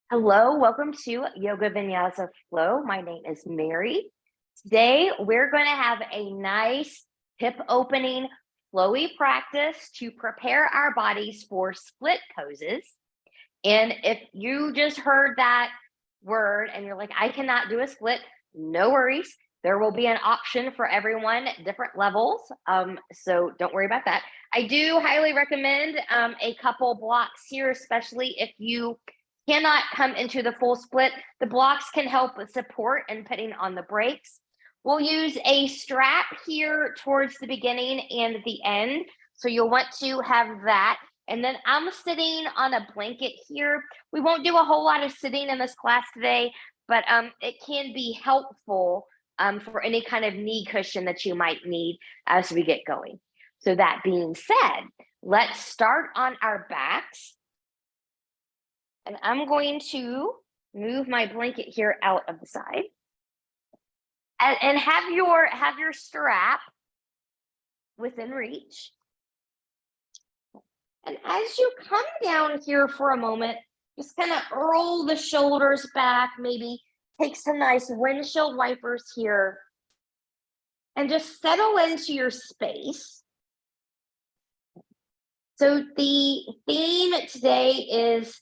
Hello, welcome to Yoga Vinyasa Flow. My name is Mary. Today, we're going to have a nice hip opening flowy practice to prepare our bodies for split poses. And if you just heard that word and you're like, I cannot do a split, no worries. There will be an option for everyone, different levels. So don't worry about that. I do highly recommend a couple blocks here, especially if you cannot come into the full split. The blocks can help with support and putting on the brakes. We'll use a strap here towards the beginning and the end. So you'll want to have that. And then I'm sitting on a blanket here. We won't do a whole lot of sitting in this class today, but it can be helpful for any kind of knee cushion that you might need as we get going. So that being said, let's start on our backs. And I'm going to move my blanket here out of the side and have your strap within reach. And as you come down here for a moment, just kind of roll the shoulders back, maybe take some nice windshield wipers here, and just settle into your space. So the theme today is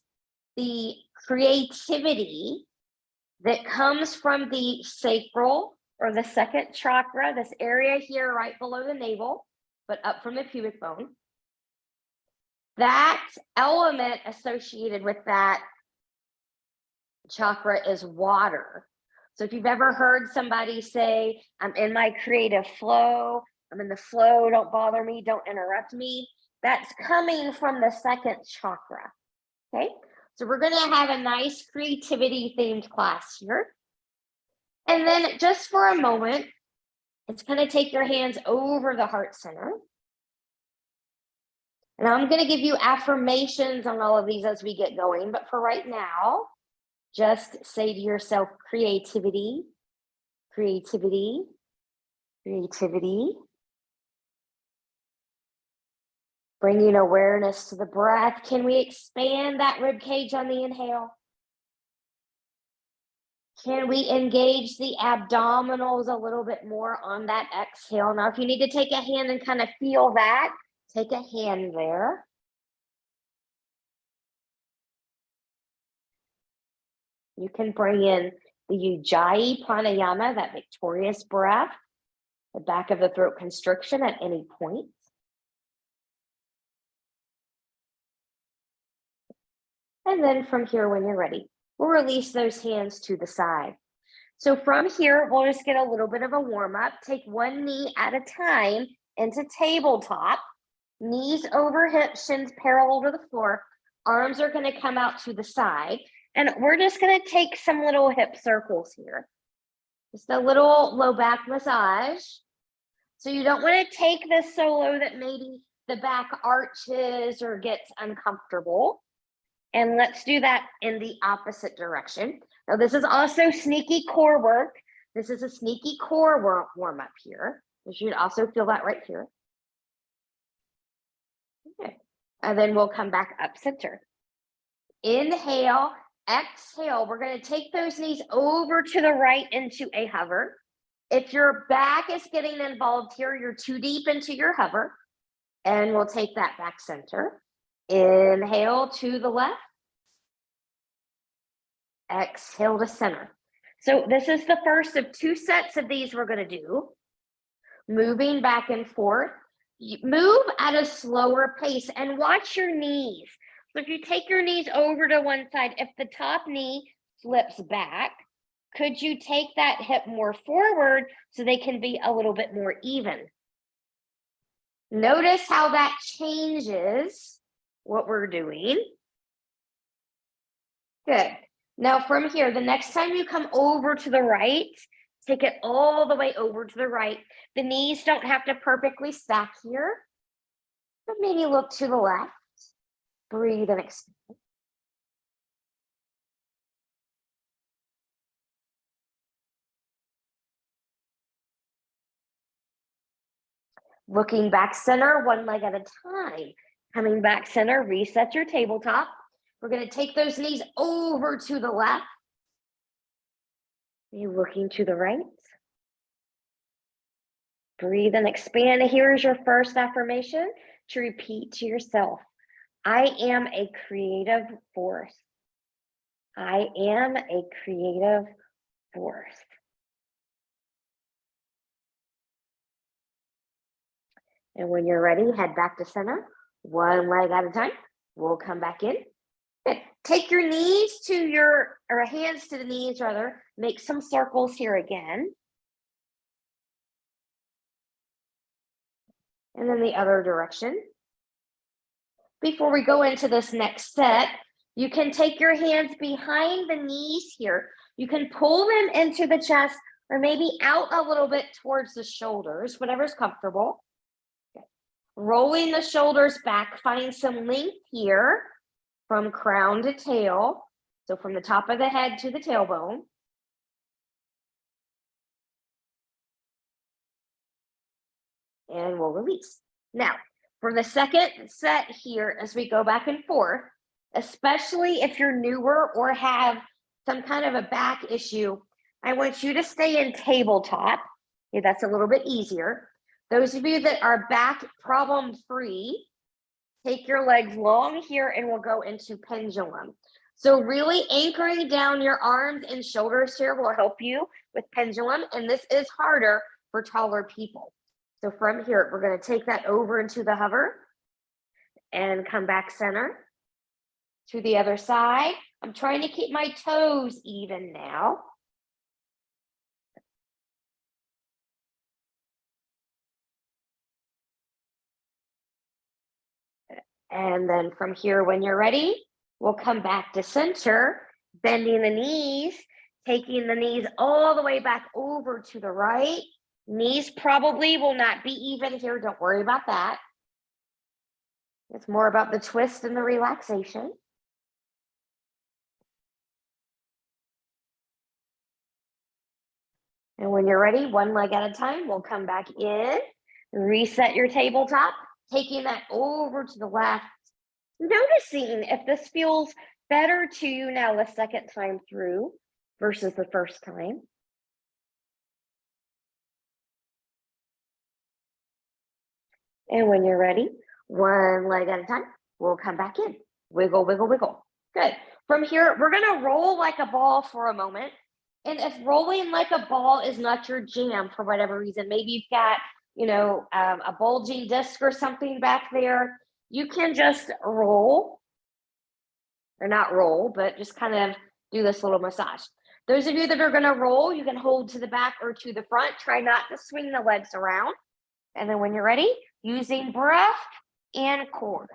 the creativity that comes from the sacral or the second chakra, this area here right below the navel, but up from the pubic bone. That element associated with that chakra is water. So if you've ever heard somebody say, I'm in my creative flow, I'm in the flow, don't bother me, don't interrupt me, that's coming from the second chakra, okay? So we're gonna have a nice creativity themed class here. And then just for a moment, it's gonna take your hands over the heart center. And I'm gonna give you affirmations on all of these as we get going, but for right now, just say to yourself, creativity, creativity, creativity. Bringing awareness to the breath. Can we expand that rib cage on the inhale? Can we engage the abdominals a little bit more on that exhale? Now, if you need to take a hand and kind of feel that, take a hand there. You can bring in the Ujjayi pranayama, that victorious breath, the back of the throat constriction at any point. And then from here, when you're ready, we'll release those hands to the side. So from here, we'll just get a little bit of a warm up. Take one knee at a time into tabletop, knees over hips, shins parallel to the floor. Arms are going to come out to the side. And we're just going to take some little hip circles here. Just a little low back massage. So you don't want to take this so low that maybe the back arches or gets uncomfortable. And let's do that in the opposite direction. Now, this is also sneaky core work. This is a sneaky core warm up here. You should also feel that right here. Okay. And then we'll come back up center. Inhale, exhale. We're going to take those knees over to the right into a hover. If your back is getting involved here, you're too deep into your hover. And we'll take that back center. Inhale to the left. Exhale to center. So this is the first of two sets of these we're going to do. Moving back and forth. Move at a slower pace and watch your knees. So if you take your knees over to one side, if the top knee slips back, could you take that hip more forward so they can be a little bit more even? Notice how that changes what we're doing. Good. Now from here, the next time you come over to the right, take it all the way over to the right. The knees don't have to perfectly stack here, but maybe look to the left. Breathe and expand. Looking back center, one leg at a time. Coming back center, reset your tabletop. We're going to take those knees over to the left. You're looking to the right. Breathe and expand. Here's your first affirmation to repeat to yourself. I am a creative force. I am a creative force. And when you're ready, head back to center, one leg at a time. We'll come back in. Take your knees to your, or hands to the knees rather. Make some circles here again. And then the other direction. Before we go into this next set, you can take your hands behind the knees here. You can pull them into the chest or maybe out a little bit towards the shoulders, whatever's comfortable. Okay. Rolling the shoulders back, find some length here from crown to tail. So from the top of the head to the tailbone. And we'll release. Now, for the second set here, as we go back and forth, especially if you're newer or have some kind of a back issue, I want you to stay in tabletop. Okay, that's a little bit easier. Those of you that are back problem free, take your legs long here and we'll go into pendulum. So really anchoring down your arms and shoulders here will help you with pendulum. And this is harder for taller people. So from here, we're going to take that over into the hover and come back center to the other side. I'm trying to keep my toes even now. And then from here, when you're ready, we'll come back to center, bending the knees, taking the knees all the way back over to the right. Knees probably will not be even here. Don't worry about that. It's more about the twist and the relaxation. And when you're ready, one leg at a time, we'll come back in, reset your tabletop, taking that over to the left, noticing if this feels better to you now the second time through versus the first time. And when you're ready, one leg at a time, we'll come back in. Wiggle, wiggle, wiggle. Good. From here, we're going to roll like a ball for a moment. And if rolling like a ball is not your jam for whatever reason, maybe you've got, a bulging disc or something back there, you can just roll, or not roll, but just kind of do this little massage. Those of you that are going to roll, you can hold to the back or to the front. Try not to swing the legs around. And then when you're ready, using breath and core.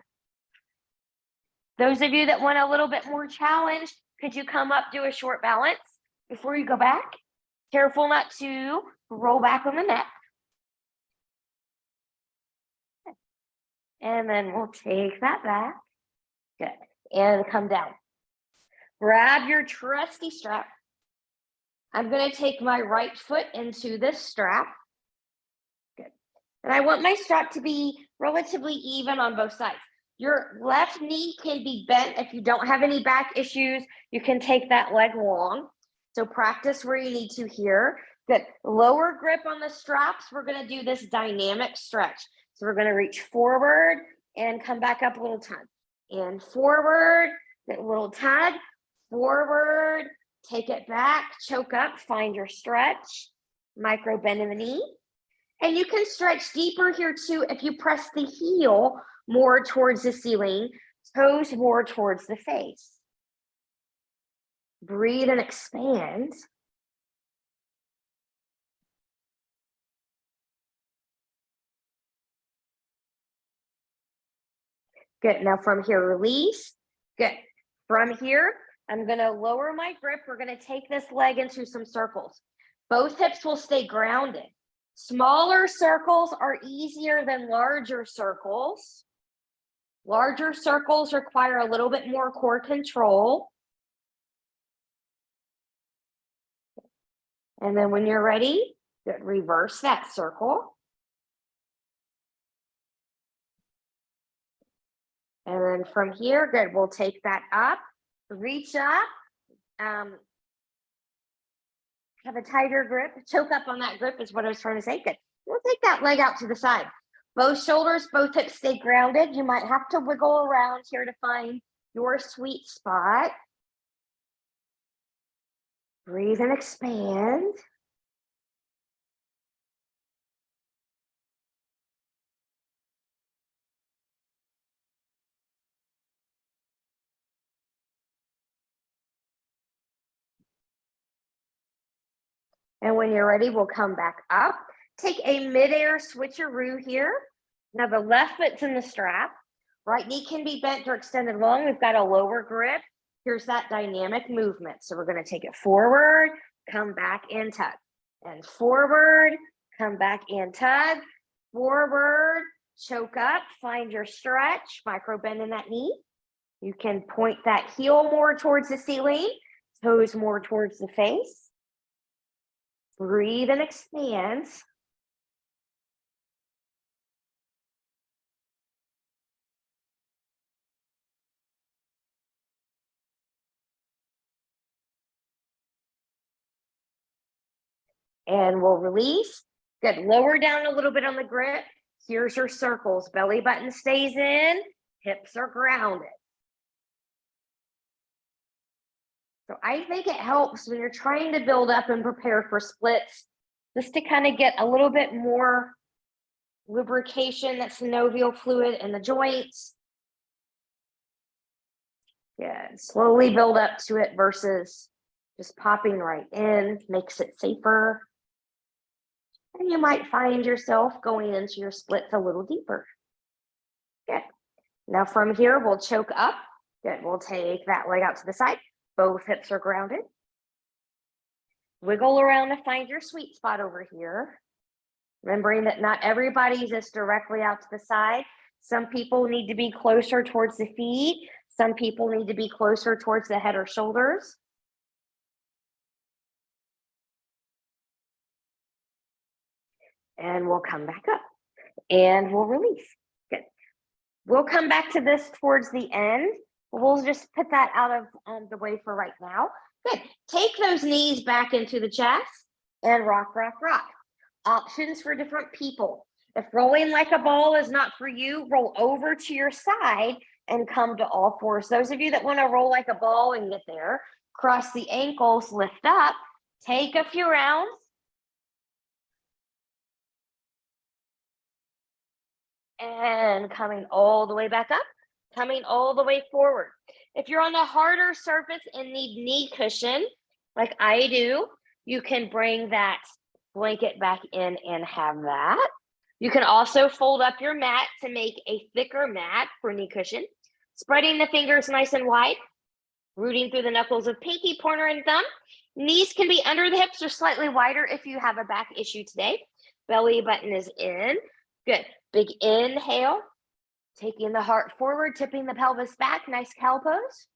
Those of you that want a little bit more challenge, could you come up, do a short balance before you go back? Careful not to roll back on the neck. And then we'll take that back. Good. And come down. Grab your trusty strap. I'm going to take my right foot into this strap. Good. And I want my strap to be relatively even on both sides. Your left knee can be bent. If you don't have any back issues, you can take that leg long. So practice where you need to here. Good. Lower grip on the straps. We're going to do this dynamic stretch. So we're going to reach forward and come back up a little tug. And forward, that little tug, forward, take it back, choke up, find your stretch, micro bend in the knee. And you can stretch deeper here too if you press the heel more towards the ceiling, toes more towards the face. Breathe and expand. Good. Now from here, release. Good. From here, I'm going to lower my grip. We're going to take this leg into some circles. Both hips will stay grounded. Smaller circles are easier than larger circles. Larger circles require a little bit more core control. And then when you're ready, reverse that circle. And then from here, good, we'll take that up, reach up, have a tighter grip, choke up on that grip is what I was trying to say. Good. We'll take that leg out to the side. Both shoulders, both hips stay grounded. You might have to wiggle around here to find your sweet spot. Breathe and expand. And when you're ready, we'll come back up. Take a midair switcheroo here. Now the left foot's in the strap. Right knee can be bent or extended long. We've got a lower grip. Here's that dynamic movement. So we're going to take it forward, come back and tug. And forward, come back and tug. Forward, choke up, find your stretch, micro bend in that knee. You can point that heel more towards the ceiling, toes more towards the face. Breathe and expand. And we'll release. Good. Lower down a little bit on the grip. Here's your circles. Belly button stays in. Hips are grounded. So I think it helps when you're trying to build up and prepare for splits, just to kind of get a little bit more lubrication, that synovial fluid in the joints. Yeah, slowly build up to it versus just popping right in, makes it safer. And you might find yourself going into your splits a little deeper. Good. Now from here, we'll choke up. Good. We'll take that leg out to the side. Both hips are grounded. Wiggle around to find your sweet spot over here. Remembering that not everybody's just directly out to the side. Some people need to be closer towards the feet. Some people need to be closer towards the head or shoulders. And we'll come back up and we'll release. Good. We'll come back to this towards the end. We'll just put that out of the way for right now. Good. Take those knees back into the chest and rock, rock, rock. Options for different people. If rolling like a ball is not for you, roll over to your side and come to all fours. Those of you that want to roll like a ball and get there, cross the ankles, lift up, take a few rounds. And coming all the way back up, coming all the way forward. If you're on a harder surface and need knee cushion, like I do, you can bring that blanket back in and have that. You can also fold up your mat to make a thicker mat for knee cushion. Spreading the fingers nice and wide, rooting through the knuckles of pinky, pointer, and thumb. Knees can be under the hips or slightly wider if you have a back issue today. Belly button is in. Good. Big inhale, taking the heart forward, tipping the pelvis back, nice cow pose.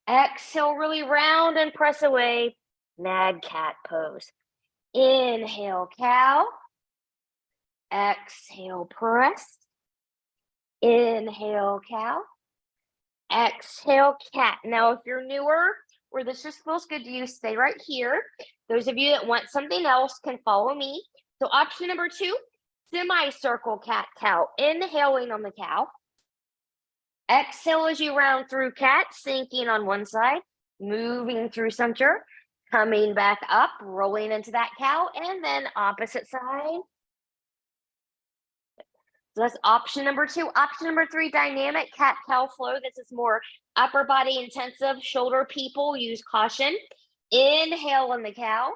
Exhale, really round and press away, mad cat pose. Inhale, cow. Exhale, press. Inhale, cow. Exhale, cat. Now, if you're newer or this just feels good to you, stay right here. Those of you that want something else can follow me. So option number 2, semicircle cat cow. Inhaling on the cow. Exhale as you round through cat, sinking on one side, moving through center, coming back up, rolling into that cow, and then opposite side. So that's option number 2. Option number 3, dynamic cat cow flow. This is more upper body intensive. Shoulder people, use caution. Inhale on the cow.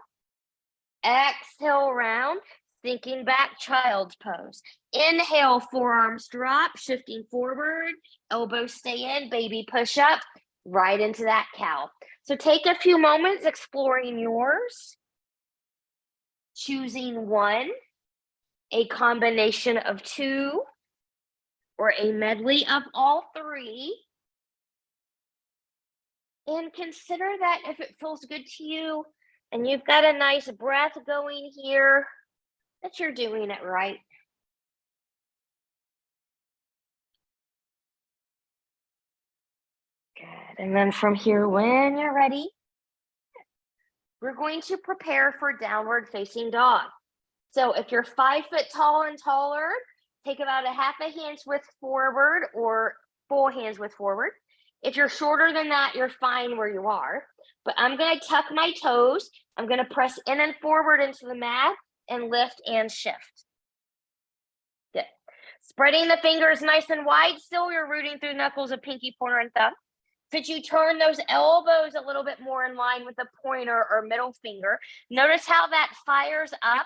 Exhale round. Sinking back, child's pose. Inhale, forearms drop, shifting forward, elbows stay in, baby push up, right into that cow. So take a few moments exploring yours, choosing one, a combination of 2, or a medley of all 3. And consider that if it feels good to you and you've got a nice breath going here, that you're doing it right. And then from here, when you're ready, we're going to prepare for downward facing dog. So if you're 5 foot tall and taller, take about a half a hand's width forward or full hand's width forward. If you're shorter than that, you're fine where you are. But I'm going to tuck my toes. I'm going to press in and forward into the mat and lift and shift. Good. Spreading the fingers nice and wide. Still, you're rooting through knuckles of pinky, pointer, and thumb. Could you turn those elbows a little bit more in line with the pointer or middle finger? Notice how that fires up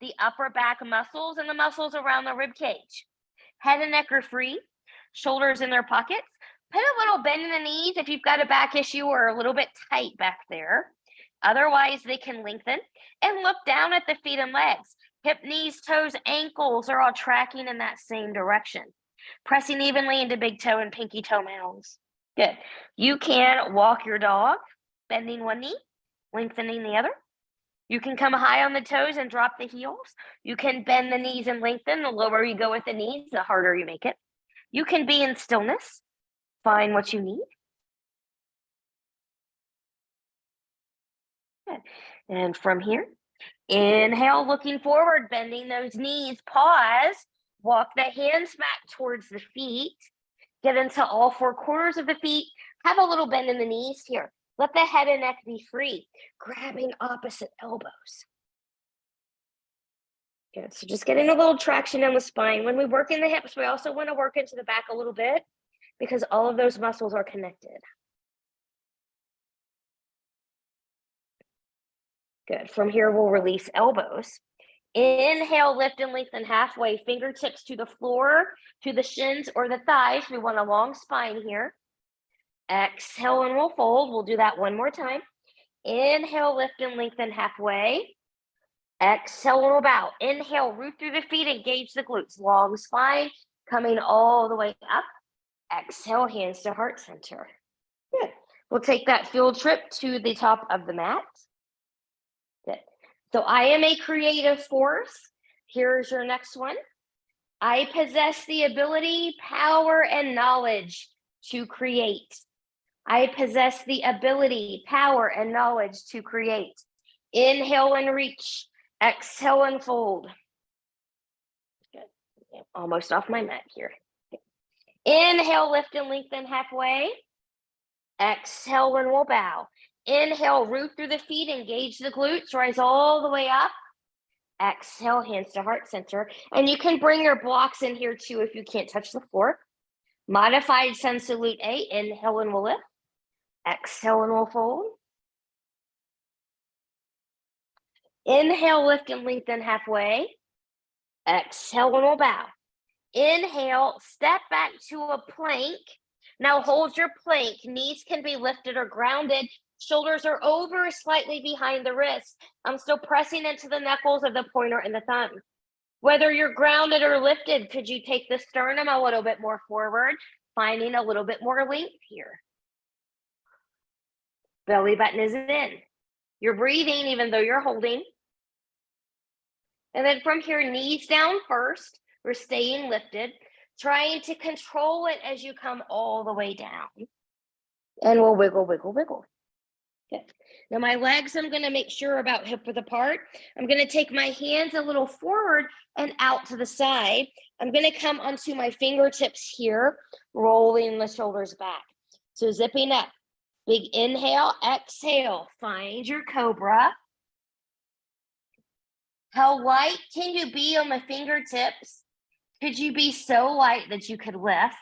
the upper back muscles and the muscles around the rib cage. Head and neck are free, shoulders in their pockets. Put a little bend in the knees if you've got a back issue or a little bit tight back there. Otherwise, they can lengthen. And look down at the feet and legs. Hip, knees, toes, ankles are all tracking in that same direction. Pressing evenly into big toe and pinky toe mounds. Good. You can walk your dog, bending one knee, lengthening the other. You can come high on the toes and drop the heels. You can bend the knees and lengthen. The lower you go with the knees, the harder you make it. You can be in stillness. Find what you need. Good. And from here, inhale, looking forward, bending those knees. Pause. Walk the hands back towards the feet. Get into all 4 corners of the feet. Have a little bend in the knees here. Let the head and neck be free. Grabbing opposite elbows. Good. So just getting a little traction in the spine. When we work in the hips, we also want to work into the back a little bit because all of those muscles are connected. Good. From here, we'll release elbows. Inhale, lift and lengthen halfway. Fingertips to the floor, to the shins or the thighs. We want a long spine here. Exhale and we'll fold. We'll do that one more time. Inhale, lift and lengthen halfway. Exhale and we'll bow. Inhale, root through the feet, engage the glutes. Long spine, coming all the way up. Exhale, hands to heart center. Good. We'll take that field trip to the top of the mat. Good. So I am a creative force. Here's your next one. I possess the ability, power, and knowledge to create. I possess the ability, power, and knowledge to create. Inhale and reach. Exhale and fold. Good. Almost off my mat here. Inhale, lift and lengthen halfway. Exhale and we'll bow. Inhale, root through the feet, engage the glutes, rise all the way up. Exhale, hands to heart center. And you can bring your blocks in here too if you can't touch the floor. Modified sun salute A. Inhale and we'll lift. Exhale and we'll fold. Inhale, lift and lengthen halfway. Exhale and we'll bow. Inhale, step back to a plank. Now hold your plank. Knees can be lifted or grounded. Shoulders are over, slightly behind the wrist. I'm still pressing into the knuckles of the pointer and the thumb. Whether you're grounded or lifted, could you take the sternum a little bit more forward, finding a little bit more length here? Belly button is in. You're breathing even though you're holding. And then from here, knees down first. We're staying lifted, trying to control it as you come all the way down. And we'll wiggle, wiggle, wiggle. Good. Now my legs, I'm going to make sure about hip width apart. I'm going to take my hands a little forward and out to the side. I'm going to come onto my fingertips here, rolling the shoulders back. So zipping up. Big inhale, exhale. Find your cobra. How light can you be on the fingertips? Could you be so light that you could lift?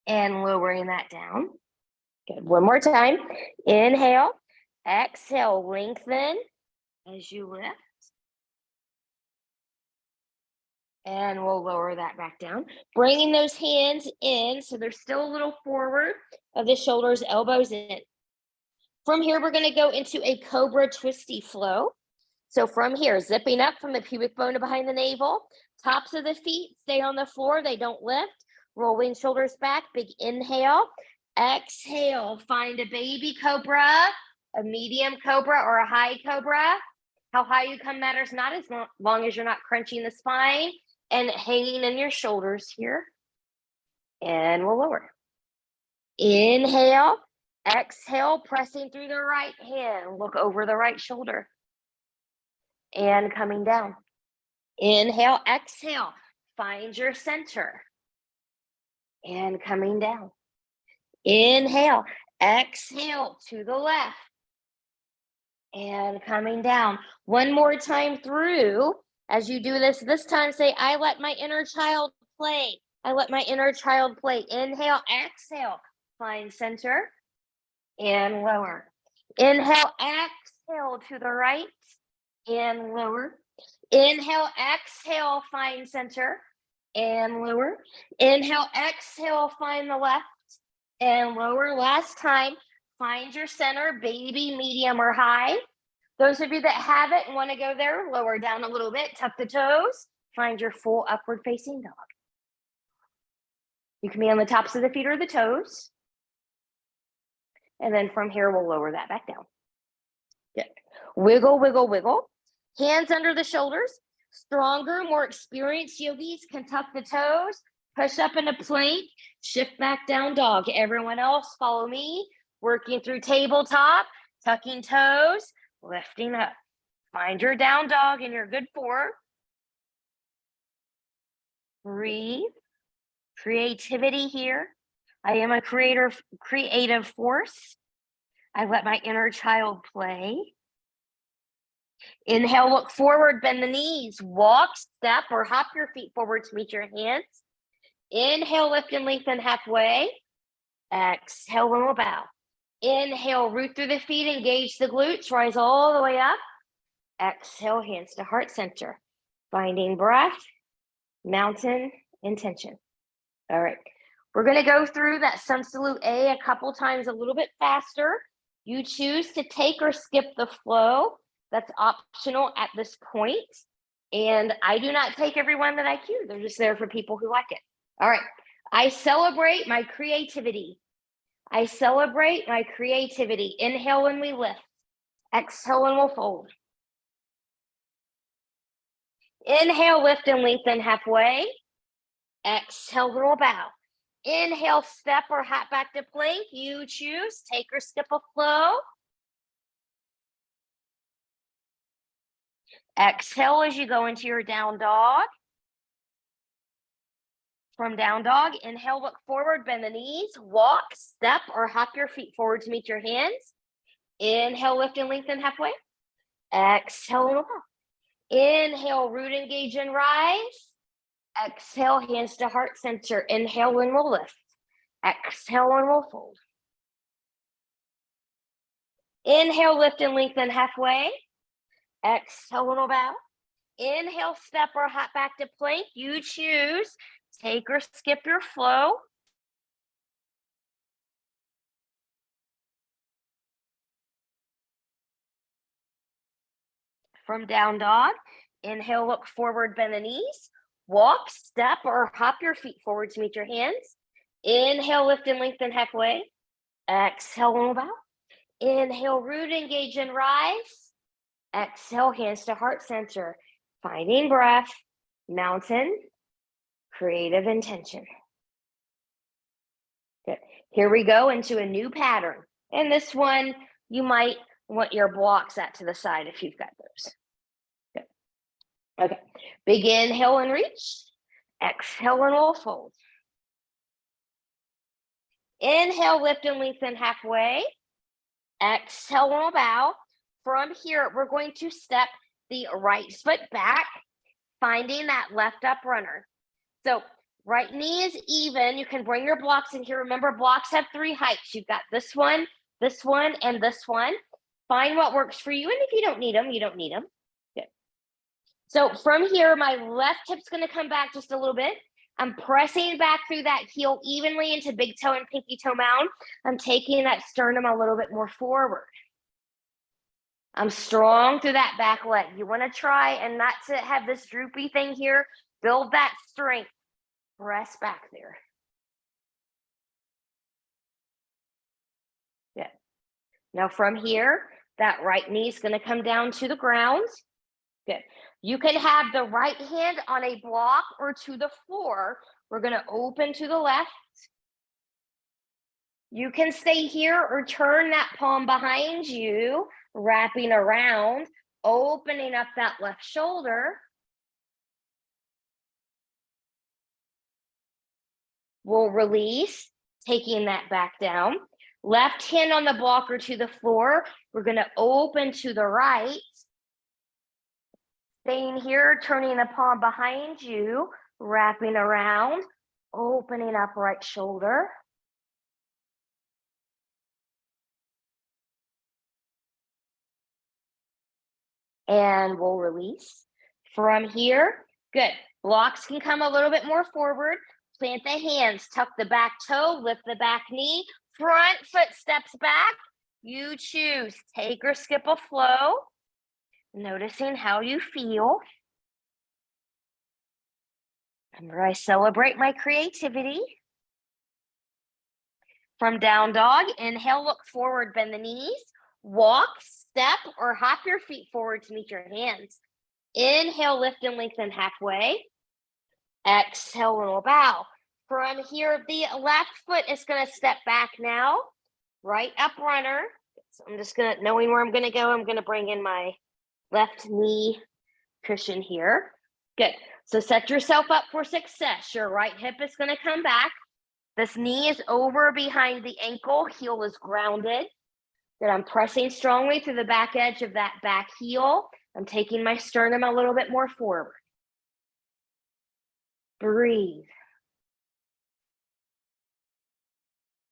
And lowering that down. Good. One more time. Inhale, exhale, lengthen as you lift. And we'll lower that back down. Bringing those hands in so they're still a little forward of the shoulders, elbows in. From here, we're going to go into a cobra twisty flow. So from here, zipping up from the pubic bone to behind the navel, tops of the feet stay on the floor, they don't lift. Rolling shoulders back, big inhale. Exhale, find a baby cobra, a medium cobra, or a high cobra. How high you come matters not, as long as you're not crunching the spine and hanging in your shoulders here. And we'll lower. Inhale, exhale, pressing through the right hand. Look over the right shoulder. And coming down. Inhale, exhale, find your center. And coming down. Inhale, exhale to the left. And coming down. One more time through. As you do this time say, I let my inner child play. I let my inner child play. Inhale, exhale, find center and lower. Inhale, exhale to the right and lower. Inhale, exhale, find center and lower. Inhale, exhale, find the left and lower. Last time, find your center, baby, medium, or high. Those of you that have it and want to go there, lower down a little bit, tuck the toes, find your full upward facing dog. You can be on the tops of the feet or the toes. And then from here, we'll lower that back down. Good. Wiggle, wiggle, wiggle. Hands under the shoulders. Stronger, more experienced yogis can tuck the toes, push up into plank, shift back down dog. Everyone else, follow me. Working through tabletop, tucking toes, lifting up. Find your down dog in your good four. Breathe. Creativity here. I am a creative force. I let my inner child play. Inhale, look forward, bend the knees. Walk, step, or hop your feet forward to meet your hands. Inhale, lift and lengthen halfway. Exhale, and we'll bow. Inhale, root through the feet, engage the glutes, rise all the way up. Exhale, hands to heart center. Finding breath, mountain, intention. All right, we're gonna go through that sun salute A a couple times a little bit faster. You choose to take or skip the flow. That's optional at this point. And I do not take everyone that I cue. They're just there for people who like it. All right, I celebrate my creativity. I celebrate my creativity. Inhale when we lift. Exhale and we'll fold. Inhale, lift and lengthen halfway. Exhale, and we'll bow. Inhale, step or hop back to plank. You choose. Take or skip a flow. Exhale as you go into your down dog. From down dog, inhale, look forward, bend the knees, walk, step, or hop your feet forward to meet your hands. Inhale, lift and lengthen halfway. Exhale, and up. Inhale, root, engage, and rise. Exhale, hands to heart center. Inhale, and we'll lift. Exhale, and we'll fold. Inhale, lift and lengthen halfway. Exhale, and we'll bow. Inhale, step or hop back to plank. You choose. Take or skip your flow. From down dog, inhale, look forward, bend the knees. Walk, step, or hop your feet forward to meet your hands. Inhale, lift and lengthen halfway. Exhale, and bow. Inhale, root, engage, and rise. Exhale, hands to heart center. Finding breath, mountain, creative intention. Good. Here we go into a new pattern. And this one, you might want your blocks at to the side if you've got those. Good. Okay. Big inhale and reach. Exhale and we'll fold. Inhale, lift and lengthen halfway. Exhale and we'll bow. From here, we're going to step the right foot back, finding that left up runner. So right knee is even. You can bring your blocks in here. Remember, blocks have three heights. You've got this one, and this one. Find what works for you. And if you don't need them, you don't need them. Good. So from here, my left hip's going to come back just a little bit. I'm pressing back through that heel evenly into big toe and pinky toe mound. I'm taking that sternum a little bit more forward. I'm strong through that back leg. You want to try and not to have this droopy thing here. Build that strength. Press back there. Good. Now from here, that right knee is going to come down to the ground. Good. You can have the right hand on a block or to the floor. We're going to open to the left. You can stay here or turn that palm behind you, wrapping around, opening up that left shoulder. We'll release, taking that back down. Left hand on the block or to the floor. We're going to open to the right. Staying here, turning the palm behind you, wrapping around, opening up right shoulder. And we'll release. From here, good. Blocks can come a little bit more forward. Plant the hands, tuck the back toe, lift the back knee, front foot steps back. You choose, take or skip a flow. Noticing how you feel. Remember, I celebrate my creativity. From down dog, inhale, look forward, bend the knees. Walk, step, or hop your feet forward to meet your hands. Inhale, lift and lengthen halfway. Exhale, and we'll bow. From here, the left foot is going to step back now. Right up runner. So I'm just going to, knowing where I'm going to go, I'm going to bring in my left knee cushion here. Good. So set yourself up for success. Your right hip is going to come back. This knee is over behind the ankle. Heel is grounded. Good. I'm pressing strongly through the back edge of that back heel. I'm taking my sternum a little bit more forward. Breathe.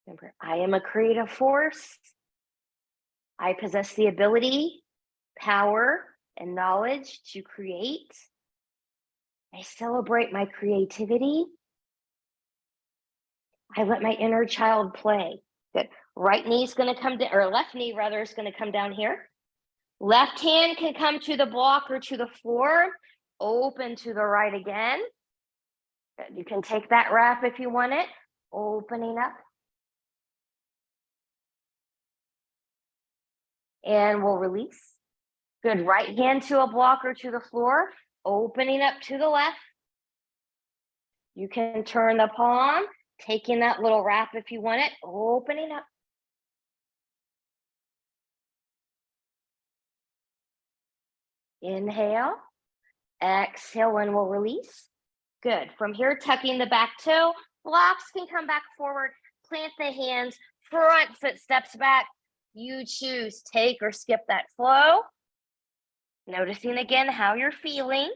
Remember, I am a creative force. I possess the ability, power, and knowledge to create. I celebrate my creativity. I let my inner child play. Good. Right knee is going to come down, or left knee rather is going to come down here. Left hand can come to the block or to the floor. Open to the right again. Good. You can take that wrap if you want it. Opening up. And we'll release. Good. Right hand to a block or to the floor. Opening up to the left. You can turn the palm, taking that little wrap if you want it, opening up. Inhale, exhale, and we'll release. Good. From here, tucking the back toe, blocks can come back forward, plant the hands, front foot steps back. You choose, take or skip that flow. Noticing again how you're feeling.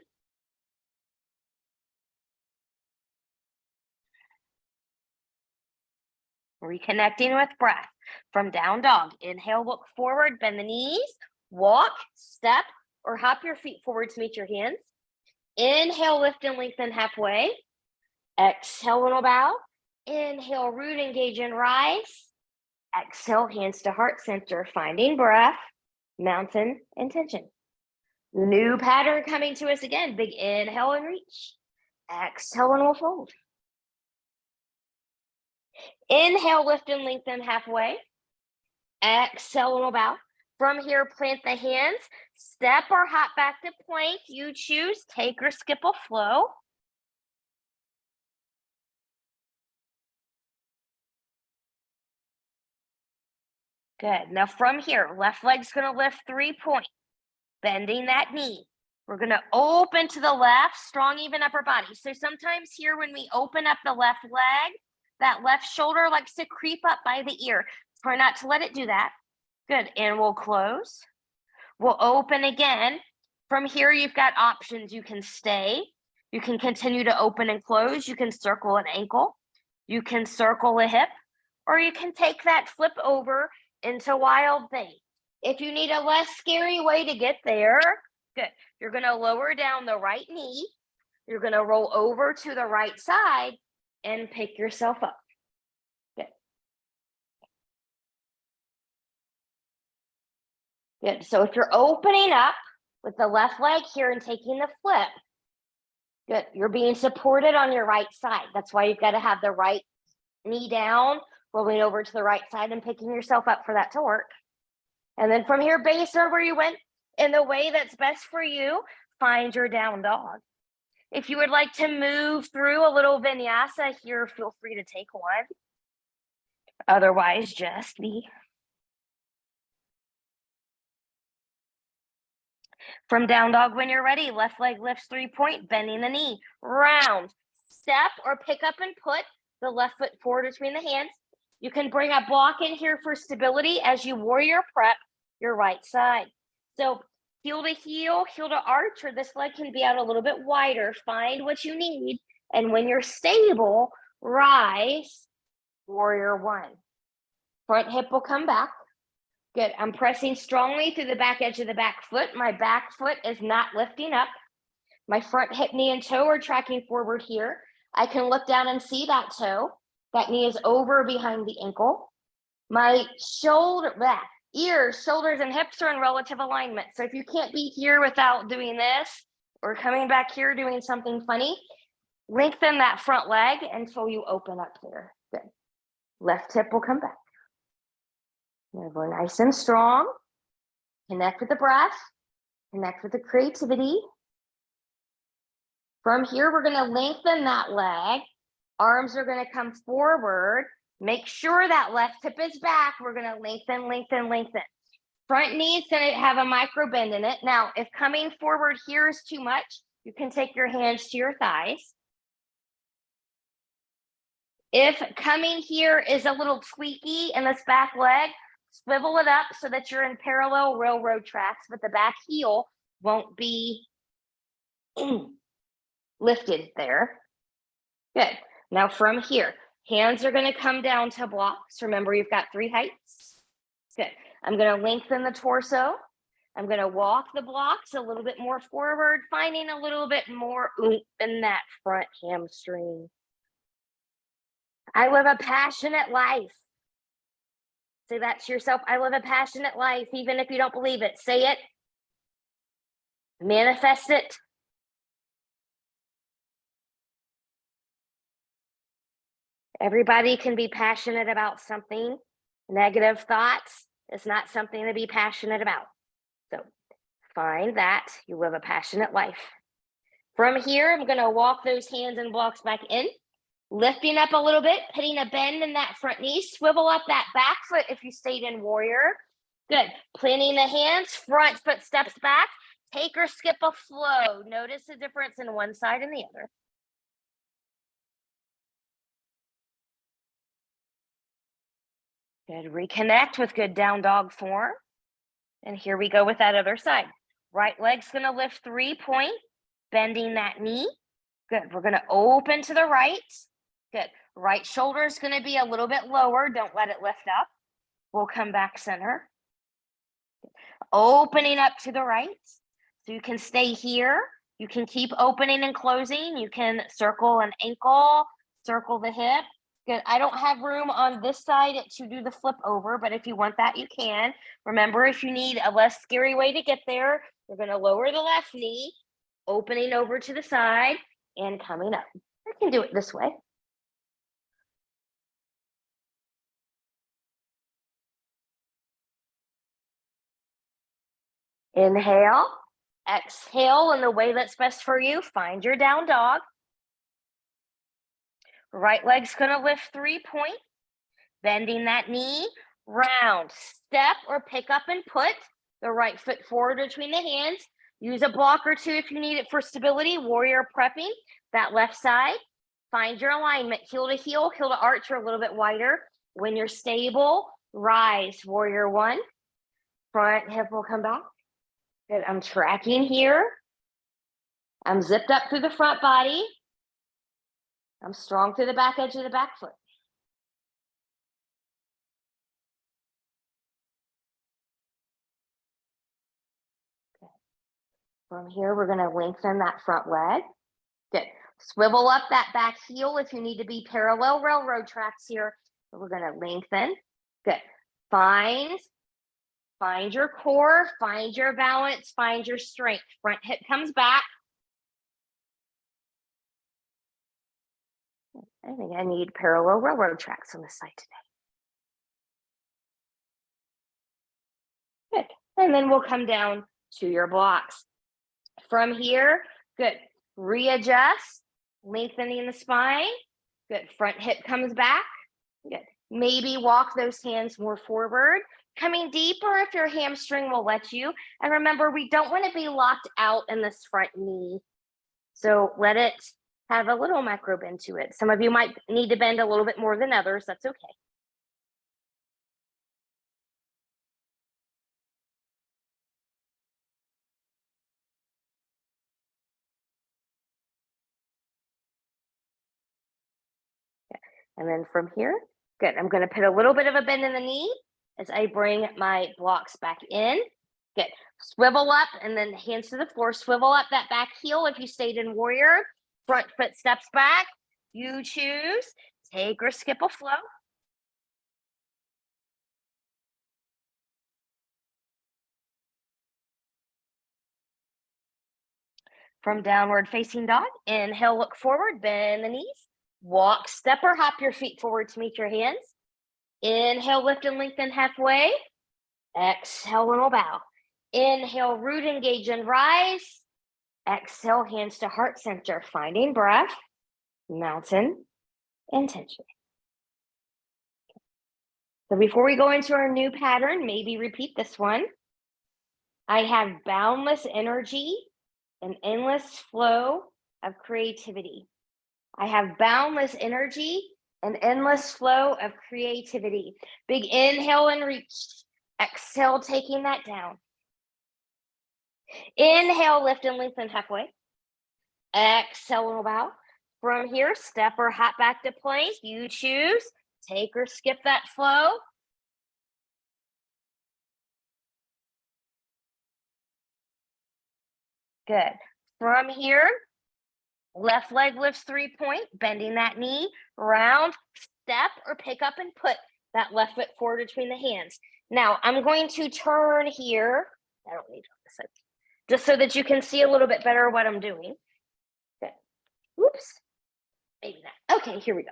Reconnecting with breath. From down dog, inhale, look forward, bend the knees, walk, step, or hop your feet forward to meet your hands. Inhale, lift and lengthen halfway. Exhale, and we'll bow. Inhale, root, engage, and rise. Exhale, hands to heart center, finding breath, mountain intention. New pattern coming to us again. Big inhale and reach. Exhale, and we'll fold. Inhale, lift and lengthen halfway. Exhale, and we'll bow. From here, plant the hands, step or hop back to plank. You choose, take or skip a flow. Good. Now from here, left leg's going to lift 3 points, bending that knee. We're going to open to the left, strong, even upper body. So sometimes here when we open up the left leg, that left shoulder likes to creep up by the ear. Try not to let it do that. Good. And we'll close. We'll open again. From here, you've got options. You can stay. You can continue to open and close. You can circle an ankle. You can circle a hip. Or you can take that flip over into wild thing. If you need a less scary way to get there, good. You're going to lower down the right knee. You're going to roll over to the right side and pick yourself up. Good. Good. So if you're opening up with the left leg here and taking the flip, good. You're being supported on your right side. That's why you've got to have the right knee down, rolling over to the right side and picking yourself up for that to work. And then from here, based on where you went, in the way that's best for you, find your down dog. If you would like to move through a little vinyasa here, feel free to take one. Otherwise, just the. From down dog, when you're ready, left leg lifts 3-point, bending the knee, round, step or pick up and put the left foot forward between the hands. You can bring a block in here for stability as you warrior prep your right side. So heel to heel, heel to arch, or this leg can be out a little bit wider. Find what you need. And when you're stable, rise, warrior one. Front hip will come back. Good. I'm pressing strongly through the back edge of the back foot. My back foot is not lifting up. My front hip, knee, and toe are tracking forward here. I can look down and see that toe. That knee is over behind the ankle. My ears, shoulders, and hips are in relative alignment. So if you can't be here without doing this or coming back here doing something funny, lengthen that front leg until you open up there. Good. Left hip will come back. Now go nice and strong. Connect with the breath. Connect with the creativity. From here, we're going to lengthen that leg. Arms are going to come forward. Make sure that left hip is back. We're going to lengthen, lengthen, lengthen. Front knee is going to have a micro bend in it. Now, if coming forward here is too much, you can take your hands to your thighs. If coming here is a little tweaky in this back leg, swivel it up so that you're in parallel railroad tracks, but the back heel won't be lifted there. Good. Now from here, hands are going to come down to blocks. Remember, you've got 3 heights. Good. I'm going to lengthen the torso. I'm going to walk the blocks a little bit more forward, finding a little bit more oomph in that front hamstring. I live a passionate life. Say that to yourself. I live a passionate life, even if you don't believe it. Say it. Manifest it. Everybody can be passionate about something. Negative thoughts is not something to be passionate about. So find that you live a passionate life. From here, I'm going to walk those hands and blocks back in. Lifting up a little bit, putting a bend in that front knee, swivel up that back foot if you stayed in warrior. Good. Planting the hands, front foot steps back, take or skip a flow. Notice the difference in one side and the other. Good. Reconnect with good down dog form. And here we go with that other side. Right leg's going to lift 3-point, bending that knee. Good. We're going to open to the right. Good. Right shoulder is going to be a little bit lower. Don't let it lift up. We'll come back center. Opening up to the right. So you can stay here. You can keep opening and closing. You can circle an ankle, circle the hip. Good. I don't have room on this side to do the flip over, but if you want that, you can. Remember, if you need a less scary way to get there, you're going to lower the left knee, opening over to the side, and coming up. I can do it this way. Inhale, exhale in the way that's best for you. Find your down dog. Right leg's going to lift 3-point, bending that knee, round, step or pick up and put the right foot forward between the hands. Use a block or two if you need it for stability. Warrior prepping that left side. Find your alignment, heel to arch or a little bit wider. When you're stable, rise, warrior one. Front hip will come back. Good. I'm tracking here. I'm zipped up through the front body. I'm strong through the back edge of the back foot. Okay. From here, we're going to lengthen that front leg. Good. Swivel up that back heel if you need to be parallel railroad tracks here. So we're going to lengthen. Good. Find your core, find your balance, find your strength. Front hip comes back. I think I need parallel railroad tracks on this side today. Good. And then we'll come down to your blocks. From here, good. Readjust, lengthening the spine. Good. Front hip comes back. Good. maybe walk those hands more forward, coming deeper if your hamstring will let you. And remember, we don't want to be locked out in this front knee. So let it have a little micro bend to it. Some of you might need to bend a little bit more than others. That's okay. And then from here, good. I'm going to put a little bit of a bend in the knee as I bring my blocks back in. Good. Swivel up and then hands to the floor. Swivel up that back heel if you stayed in warrior. Front foot steps back. You choose. Take or skip a flow. From downward facing dog, inhale, look forward, bend the knees. Walk, step or hop your feet forward to meet your hands. Inhale, lift and lengthen halfway. Exhale, little bow. Inhale, root, engage and rise. Exhale, hands to heart center, finding breath, mountain, intention. So before we go into our new pattern, maybe repeat this one. I have boundless energy, an endless flow of creativity. I have boundless energy, an endless flow of creativity. Big inhale and reach. Exhale, taking that down. Inhale, lift and lengthen halfway. Exhale, little bow. From here, step or hop back to plank. You choose. Take or skip that flow. Good. From here, left leg lifts 3-point, bending that knee, round, step, or pick up and put that left foot forward between the hands. Now, I'm going to turn here. I don't need this side, just so that you can see a little bit better what I'm doing. Good. Oops. Maybe not. Okay, here we go.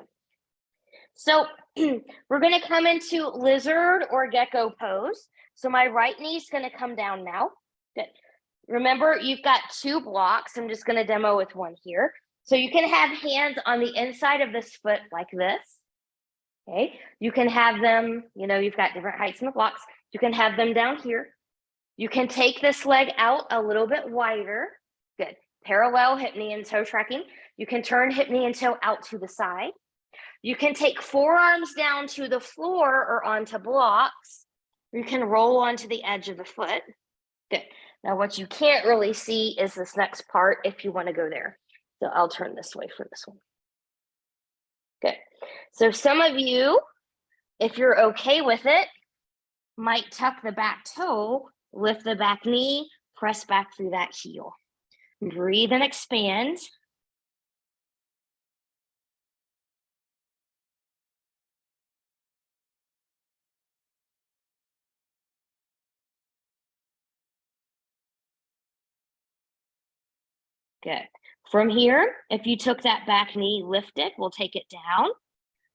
So we're going to come into lizard or gecko pose. So my right knee is going to come down now. Good. Remember, you've got 2 blocks. I'm just going to demo with one here. So you can have hands on the inside of this foot like this. Okay. You can have them, you've got different heights in the blocks. You can have them down here. You can take this leg out a little bit wider. Good. Parallel hip, knee, and toe tracking. You can turn hip, knee, and toe out to the side. You can take forearms down to the floor or onto blocks. You can roll onto the edge of the foot. Good. Now, what you can't really see is this next part if you want to go there. So I'll turn this way for this one. Good. So some of you, if you're okay with it, might tuck the back toe, lift the back knee, press back through that heel. Breathe and expand. Good. From here, if you took that back knee, lift it, we'll take it down.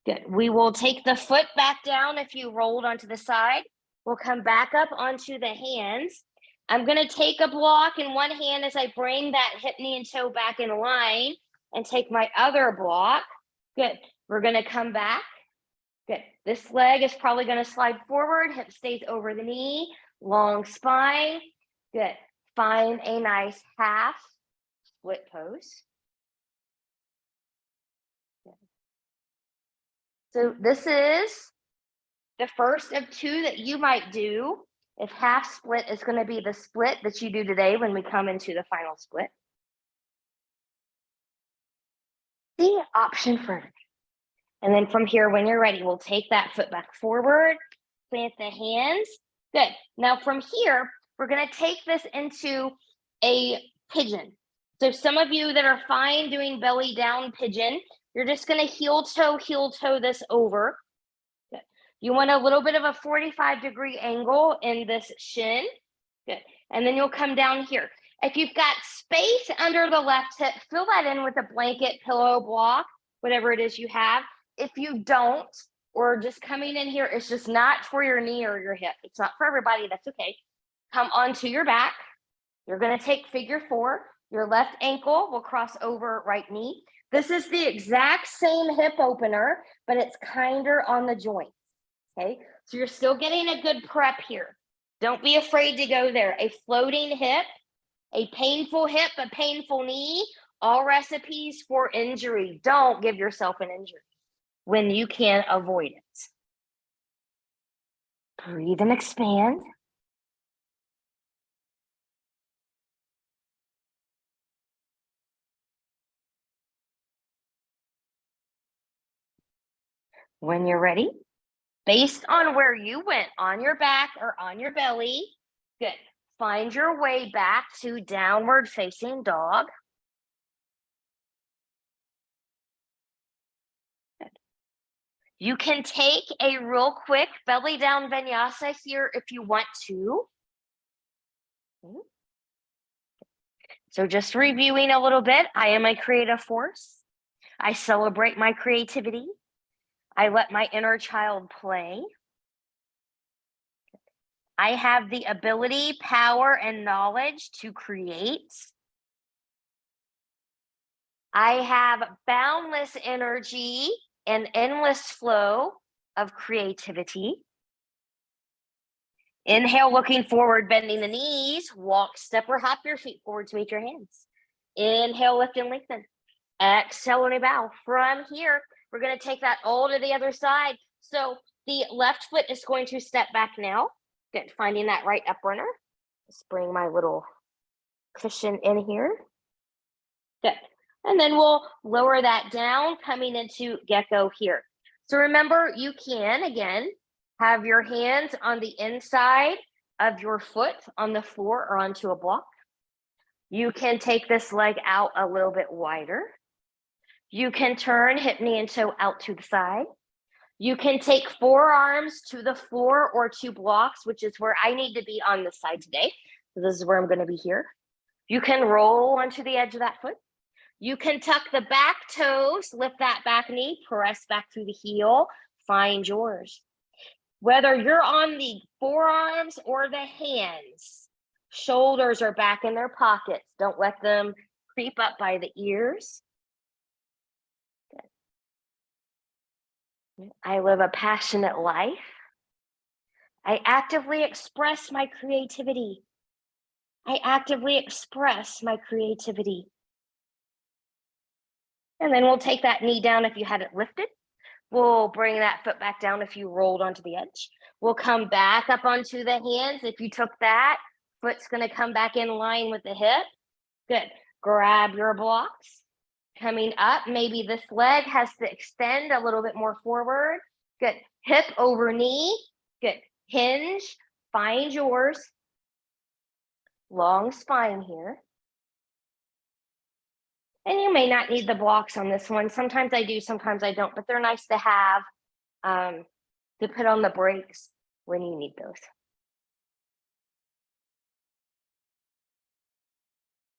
Good. We will take the foot back down if you rolled onto the side. We'll come back up onto the hands. I'm going to take a block in one hand as I bring that hip, knee, and toe back in line and take my other block. Good. We're going to come back. Good. This leg is probably going to slide forward. Hip stays over the knee. Long spine. Good. Find a nice half split pose. Good. So this is the first of 2 that you might do. If half split is going to be the split that you do today when we come into the final split. The option for everything. And then from here, when you're ready, we'll take that foot back forward, plant the hands. Good. Now from here, we're going to take this into a pigeon. So some of you that are fine doing belly down pigeon, you're just going to heel toe this over. Good. You want a little bit of a 45-degree angle in this shin. Good. And then you'll come down here. If you've got space under the left hip, fill that in with a blanket, pillow, block, whatever it is you have. If you don't, or just coming in here, it's just not for your knee or your hip. It's not for everybody. That's okay. Come onto your back. You're going to take figure 4. Your left ankle will cross over right knee. This is the exact same hip opener, but it's kinder on the joints, okay? So you're still getting a good prep here. Don't be afraid to go there. A floating hip, a painful hip, a painful knee, all recipes for injury. Don't give yourself an injury when you can avoid it. Breathe and expand. When you're ready, based on where you went, on your back or on your belly, good. Find your way back to downward facing dog. Good. You can take a real quick belly down vinyasa here if you want to. So just reviewing a little bit, I am a creative force. I celebrate my creativity. I let my inner child play. I have the ability, power, and knowledge to create. I have boundless energy and endless flow of creativity. Inhale, looking forward, bending the knees. Walk, step, or hop your feet forward to meet your hands. Inhale, lift and lengthen. Exhale and bow. From here, we're going to take that all to the other side. So the left foot is going to step back now. Good, finding that right up runner. Just bring my little cushion in here. Good. And then we'll lower that down, coming into gecko here. So remember, you can, again, have your hands on the inside of your foot on the floor or onto a block. You can take this leg out a little bit wider. You can turn hip, knee, and toe out to the side. You can take forearms to the floor or to blocks, which is where I need to be on this side today. So this is where I'm going to be here. You can roll onto the edge of that foot. You can tuck the back toes, lift that back knee, press back through the heel, find yours. Whether you're on the forearms or the hands, shoulders are back in their pockets. Don't let them creep up by the ears. Good. I live a passionate life. I actively express my creativity. I actively express my creativity. And then we'll take that knee down if you had it lifted. We'll bring that foot back down if you rolled onto the edge. We'll come back up onto the hands. If you took that, foot's going to come back in line with the hip. Good. Grab your blocks. Coming up, maybe this leg has to extend a little bit more forward. Good. Hip over knee. Good. Hinge. Find yours. Long spine here. And you may not need the blocks on this one. Sometimes I do, sometimes I don't, but they're nice to have to put on the brakes when you need those.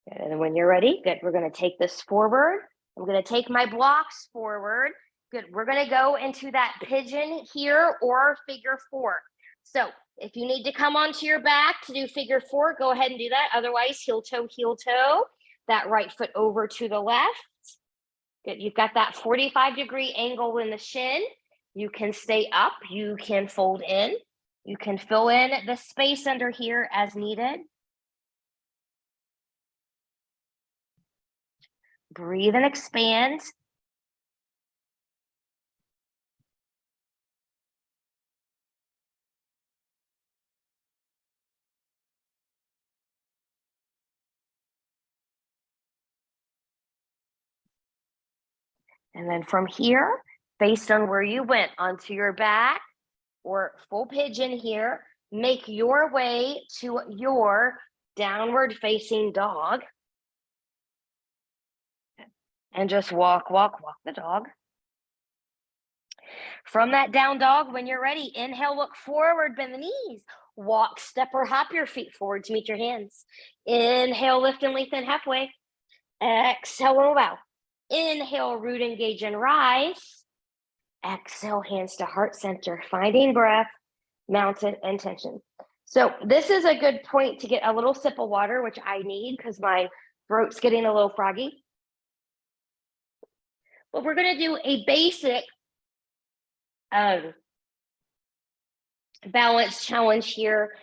Good. And then when you're ready, good, we're going to take this forward. I'm going to take my blocks forward. Good. We're going to go into that pigeon here or figure four. So if you need to come onto your back to do figure four, go ahead and do that. Otherwise, heel toe, that right foot over to the left. Good. You've got that 45-degree angle in the shin. You can stay up. You can fold in. You can fill in the space under here as needed. Breathe and expand. And then from here, based on where you went, onto your back or full pigeon here, make your way to your downward facing dog. And just walk the dog. From that down dog, when you're ready, inhale, look forward, bend the knees. Walk, step, or hop your feet forward to meet your hands. Inhale, lift and lengthen halfway. Exhale, roll bow. Inhale, root, engage, and rise. Exhale, hands to heart center, finding breath, mounted, and tension. So this is a good point to get a little sip of water, which I need because my throat's getting a little froggy. But we're going to do a basic balance challenge here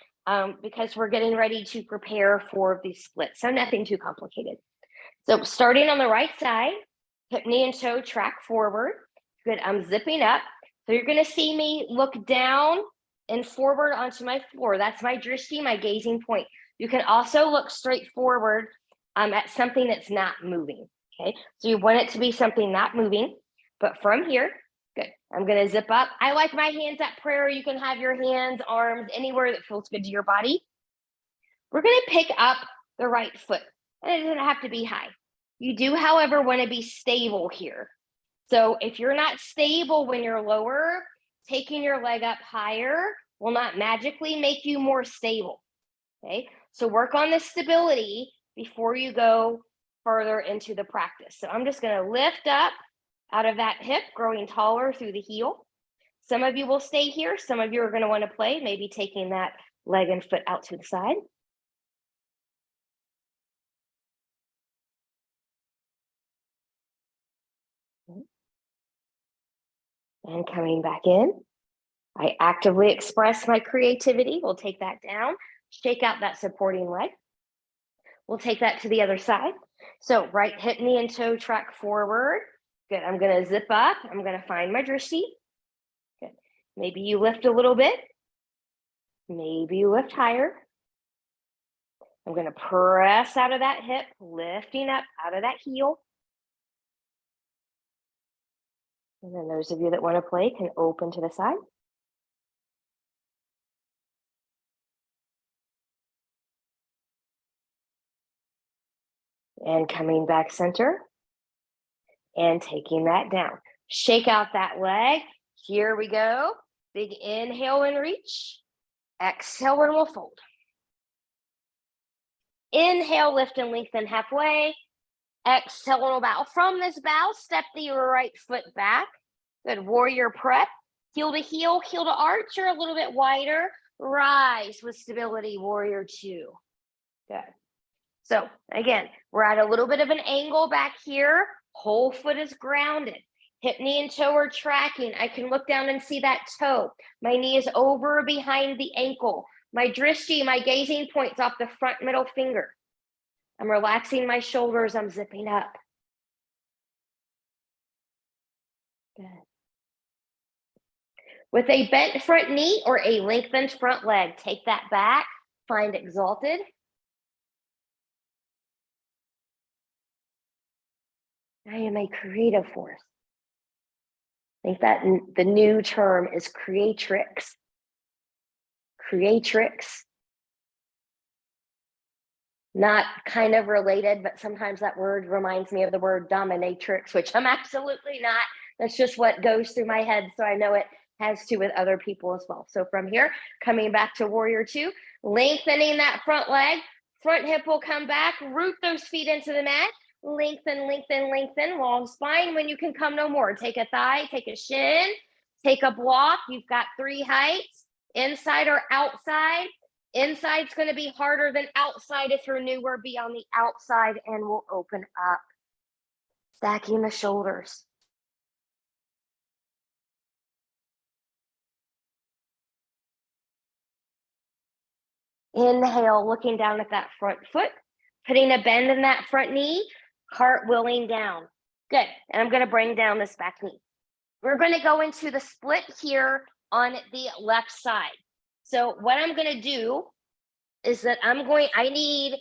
because we're getting ready to prepare for the split. So nothing too complicated. So starting on the right side, hip, knee, and toe track forward. Good, I'm zipping up. So you're gonna see me look down and forward onto my floor. That's my drishti, my gazing point. You can also look straight forward at something that's not moving, okay? So you want it to be something not moving, but from here, good. I'm gonna zip up. I like my hands at prayer. You can have your hands, arms, anywhere that feels good to your body. We're gonna pick up the right foot, and it doesn't have to be high. You do, however, wanna be stable here. So if you're not stable when you're lower, taking your leg up higher will not magically make you more stable, okay? So work on the stability before you go further into the practice. So I'm just gonna lift up out of that hip, growing taller through the heel. Some of you will stay here. Some of you are gonna wanna play, maybe taking that leg and foot out to the side. And coming back in. I actively express my creativity. We'll take that down, shake out that supporting leg. We'll take that to the other side. So right hip, knee, and toe track forward. Good, I'm gonna zip up. I'm gonna find my drishti. Good, maybe you lift a little bit. Maybe you lift higher. I'm gonna press out of that hip, lifting up out of that heel. And then those of you that wanna play can open to the side. And coming back center and taking that down. Shake out that leg. Here we go. Big inhale and reach. Exhale and we'll fold. Inhale, lift and lengthen halfway. Exhale and we'll bow. From this bow, step the right foot back. Good, warrior prep. Heel to heel, heel to arch, or a little bit wider. Rise with stability, warrior two. Good. So again, we're at a little bit of an angle back here. Whole foot is grounded. Hip, knee, and toe are tracking. I can look down and see that toe. My knee is over behind the ankle. My drishti, my gazing point's off the front middle finger. I'm relaxing my shoulders. I'm zipping up. Good. With a bent front knee or a lengthened front leg, take that back, find exalted. I am a creative force. I think that the new term is creatrix. Creatrix. Not kind of related, but sometimes that word reminds me of the word dominatrix, which I'm absolutely not. That's just what goes through my head. So I know it has to with other people as well. So from here, coming back to warrior two, lengthening that front leg, front hip will come back, root those feet into the mat, lengthen, lengthen, lengthen, long spine. When you can come no more, take a thigh, take a shin, take a block. You've got three heights, inside or outside. Inside's going to be harder than outside. If you're newer, be on the outside and we'll open up. Stacking the shoulders. Inhale, looking down at that front foot, putting a bend in that front knee, cartwheeling down. Good. And I'm going to bring down this back knee. We're going to go into the split here on the left side. So what I'm going to do is that I need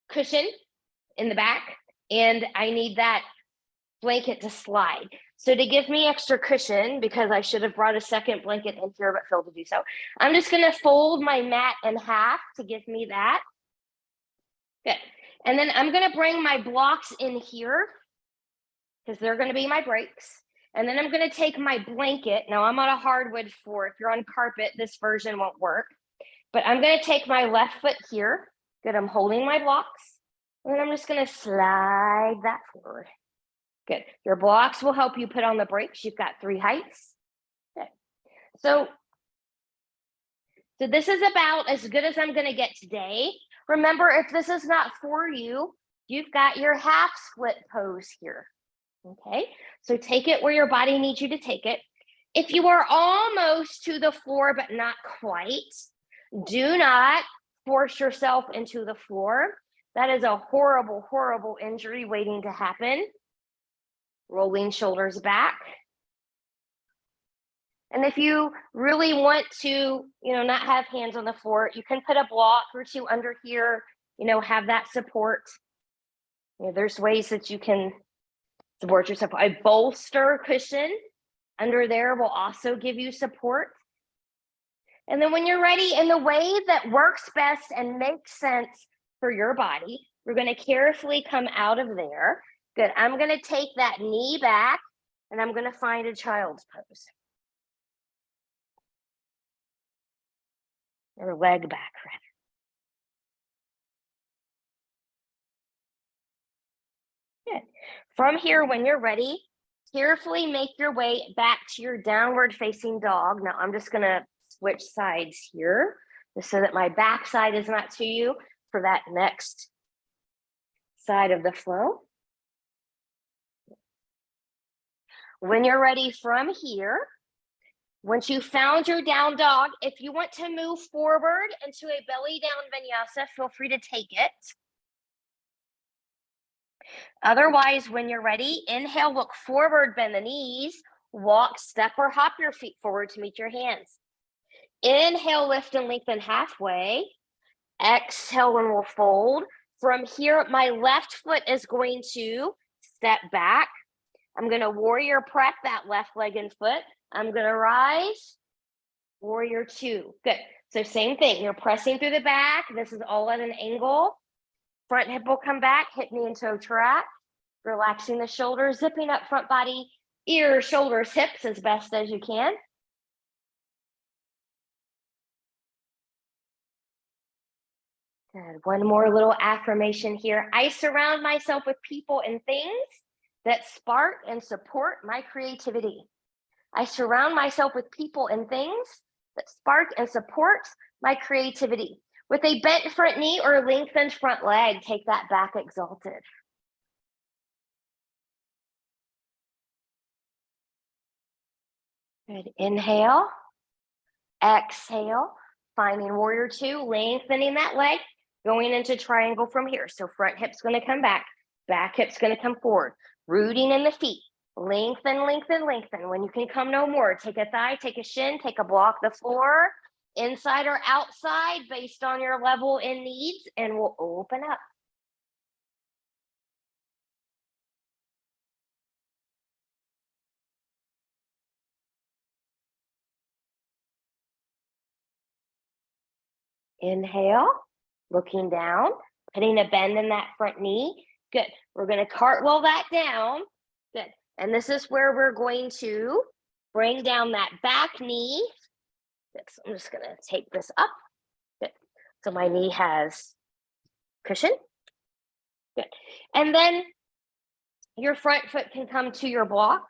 cushion in the back, and I need that blanket to slide. So to give me extra cushion, because I should have brought a second blanket in here, but failed to do so, I'm just going to fold my mat in half to give me that. Good. And then I'm going to bring my blocks in here because they're going to be my breaks. And then I'm going to take my blanket. Now I'm on a hardwood floor. If you're on carpet, this version won't work. But I'm going to take my left foot here. Good. I'm holding my blocks. And then I'm just going to slide that forward. Good. Your blocks will help you put on the brakes. You've got three heights. Good. So this is about as good as I'm going to get today. Remember, if this is not for you, you've got your half split pose here. Okay, so take it where your body needs you to take it. If you are almost to the floor, but not quite, do not force yourself into the floor. That is a horrible, horrible injury waiting to happen. Rolling shoulders back. And if you really want to, not have hands on the floor, you can put a block or two under here, have that support. There's ways that you can support yourself. A bolster cushion under there will also give you support. And then when you're ready, in the way that works best and makes sense for your body, we're going to carefully come out of there. Good. I'm going to take that knee back and I'm going to find a child's pose. Or leg back, rather. Good. From here, when you're ready, carefully make your way back to your downward facing dog. Now, I'm just going to switch sides here, just so that my back side is not to you for that next side of the flow. When you're ready from here, once you found your down dog, if you want to move forward into a belly down vinyasa, feel free to take it. Otherwise, when you're ready, inhale, look forward, bend the knees, walk, step, or hop your feet forward to meet your hands. Inhale, lift and lengthen halfway. Exhale and we'll fold. From here, my left foot is going to step back. I'm going to warrior prep that left leg and foot. I'm going to rise, warrior two. Good. So same thing. You're pressing through the back. This is all at an angle. Front hip will come back, hip, knee, and toe track. Relaxing the shoulders, zipping up front body, ears, shoulders, hips as best as you can. Good. One more little affirmation here. I surround myself with people and things that spark and support my creativity. I surround myself with people and things that spark and support my creativity. With a bent front knee or lengthened front leg, take that back exalted. Good. Inhale. Exhale. Finding warrior two, lengthening that leg, going into triangle from here. So front hip's going to come back hip's going to come forward. Rooting in the feet. Lengthen, lengthen, lengthen. When you can come no more, take a thigh, take a shin, take a block the floor, inside or outside based on your level and needs, and we'll open up. Inhale, looking down, putting a bend in that front knee. Good. We're going to cartwheel that down. Good. And this is where we're going to bring down that back knee. Good. So I'm just going to take this up. Good. So my knee has cushion. Good. And then your front foot can come to your block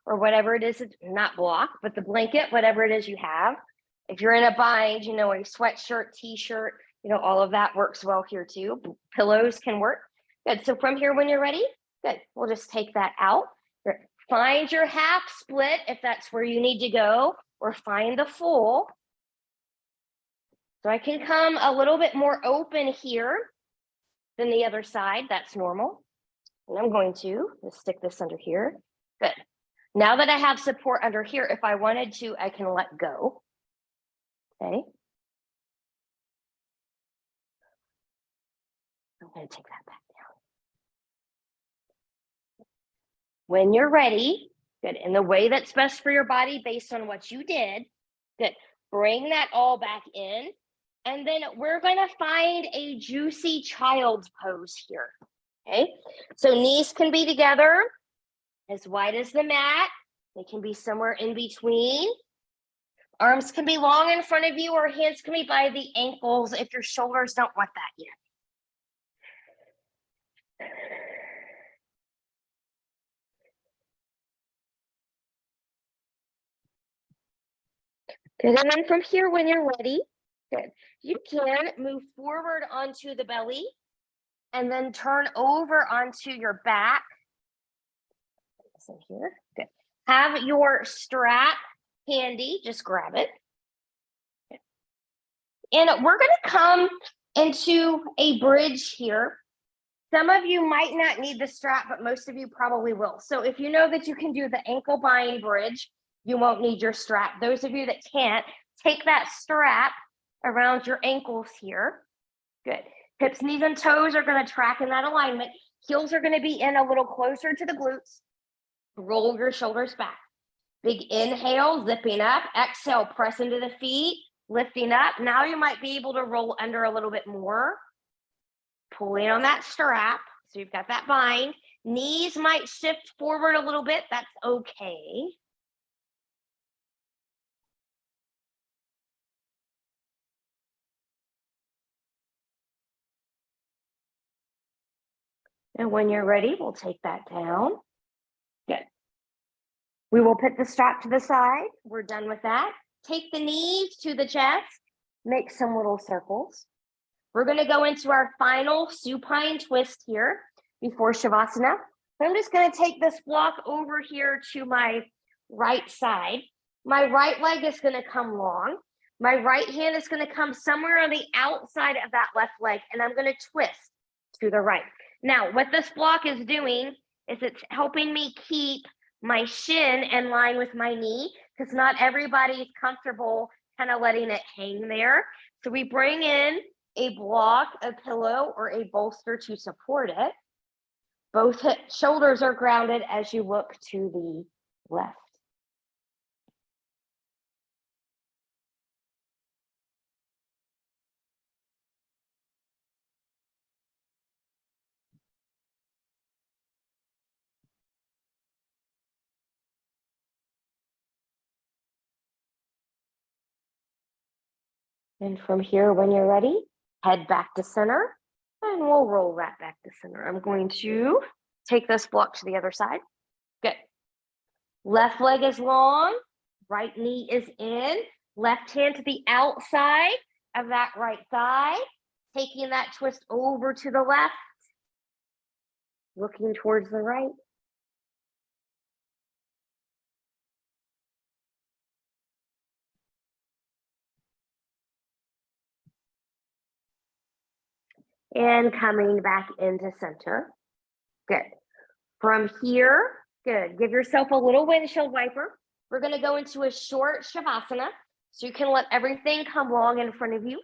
or whatever it is, not block, but the blanket, whatever it is you have. If you're in a bind, a sweatshirt, t-shirt, all of that works well here too. Pillows can work. Good. So from here, when you're ready, good. We'll just take that out. Find your half split if that's where you need to go, or find the full. So I can come a little bit more open here than the other side. That's normal. And I'm going to just stick this under here. Good. Now that I have support under here, if I wanted to, I can let go. Okay. I'm going to take that back down. When you're ready, good, in the way that's best for your body based on what you did, good, bring that all back in. And then we're going to find a juicy child's pose here. Okay. So knees can be together as wide as the mat. They can be somewhere in between. Arms can be long in front of you, or hands can be by the ankles if your shoulders don't want that yet. Good. And then from here, when you're ready, good, you can move forward onto the belly and then turn over onto your back. this in here. Good. Have your strap handy. Just grab it. Good. And we're going to come into a bridge here. Some of you might not need the strap, but most of you probably will. So if you know that you can do the ankle bind bridge, you won't need your strap. Those of you that can't, take that strap around your ankles here. Good. Hips, knees, and toes are going to track in that alignment. Heels are going to be in a little closer to the glutes. Roll your shoulders back. Big inhale, zipping up. Exhale, press into the feet, lifting up. Now you might be able to roll under a little bit more. Pulling on that strap. So you've got that bind. Knees might shift forward a little bit. That's okay. And when you're ready, we'll take that down. Good. We will put the strap to the side. We're done with that. Take the knees to the chest. Make some little circles. We're going to go into our final supine twist here before Shavasana. So I'm just going to take this block over here to my right side. My right leg is going to come long. My right hand is going to come somewhere on the outside of that left leg, and I'm going to twist to the right. Now, what this block is doing is it's helping me keep my shin in line with my knee, because not everybody's comfortable kind of letting it hang there. So we bring in a block, a pillow, or a bolster to support it. Both shoulders are grounded as you look to the left. And from here, when you're ready, head back to center, and we'll roll that back to center. I'm going to take this block to the other side. Good. Left leg is long, right knee is in, left hand to the outside of that right thigh, taking that twist over to the left, looking towards the right. And coming back into center. Good. From here, good. Give yourself a little windshield wiper. We're going to go into a short Shavasana. So you can let everything come long in front of you.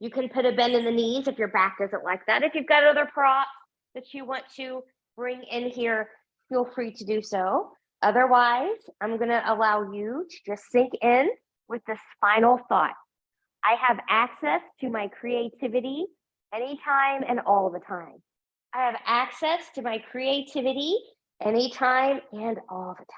You can put a bend in the knees if your back doesn't like that. If you've got other props that you want to bring in here, feel free to do so. Otherwise, I'm going to allow you to just sink in with this final thought. I have access to my creativity anytime and all the time. I have access to my creativity anytime and all the time.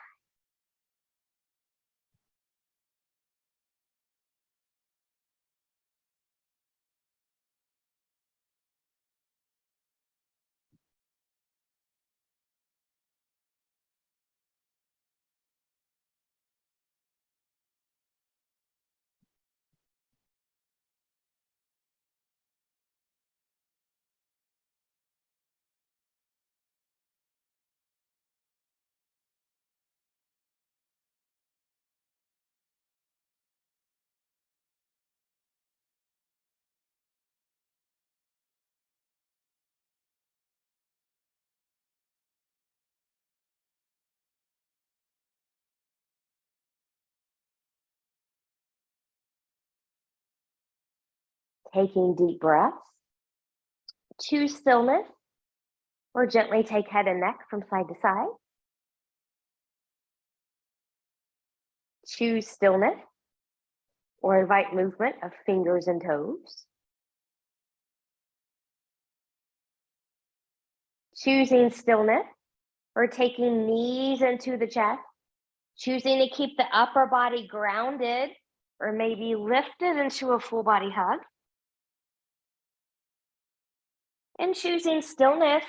Taking deep breaths. Choose stillness, or gently take head and neck from side to side. Choose stillness, or invite movement of fingers and toes. Choosing stillness, or taking knees into the chest. Choosing to keep the upper body grounded, or maybe lifted into a full body hug. And choosing stillness,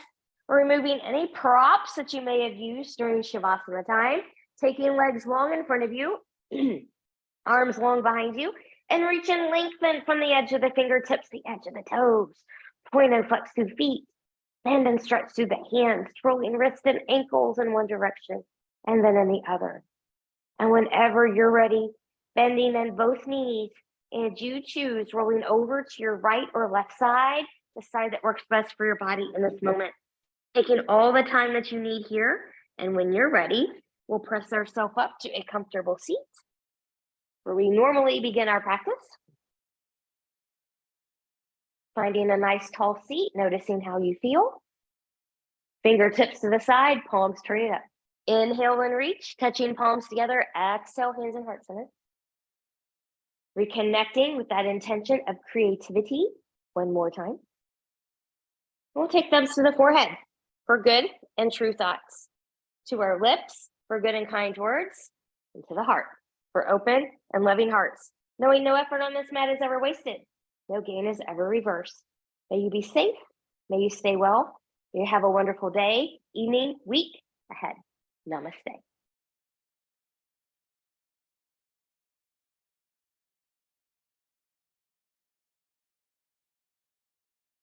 or removing any props that you may have used during Shavasana time. Taking legs long in front of you, arms long behind you, and reach and lengthen from the edge of the fingertips, the edge of the toes. Point and flex through feet. Bend and stretch through the hands, rolling wrists and ankles in one direction. and then in the other. And whenever you're ready, bending in both knees, and you choose rolling over to your right or left side, the side that works best for your body in this moment. Taking all the time that you need here, and when you're ready, we'll press ourselves up to a comfortable seat where we normally begin our practice. Finding a nice tall seat, noticing how you feel. Fingertips to the side, palms turning up. Inhale and reach, touching palms together. Exhale, hands and heart center. Reconnecting with that intention of creativity one more time. We'll take thumbs to the forehead for good and true thoughts, to our lips for good and kind words, and to the heart for open and loving hearts, knowing no effort on this mat is ever wasted. No gain is ever reversed. May you be safe. May you stay well. May you have a wonderful day, evening, week ahead. Namaste.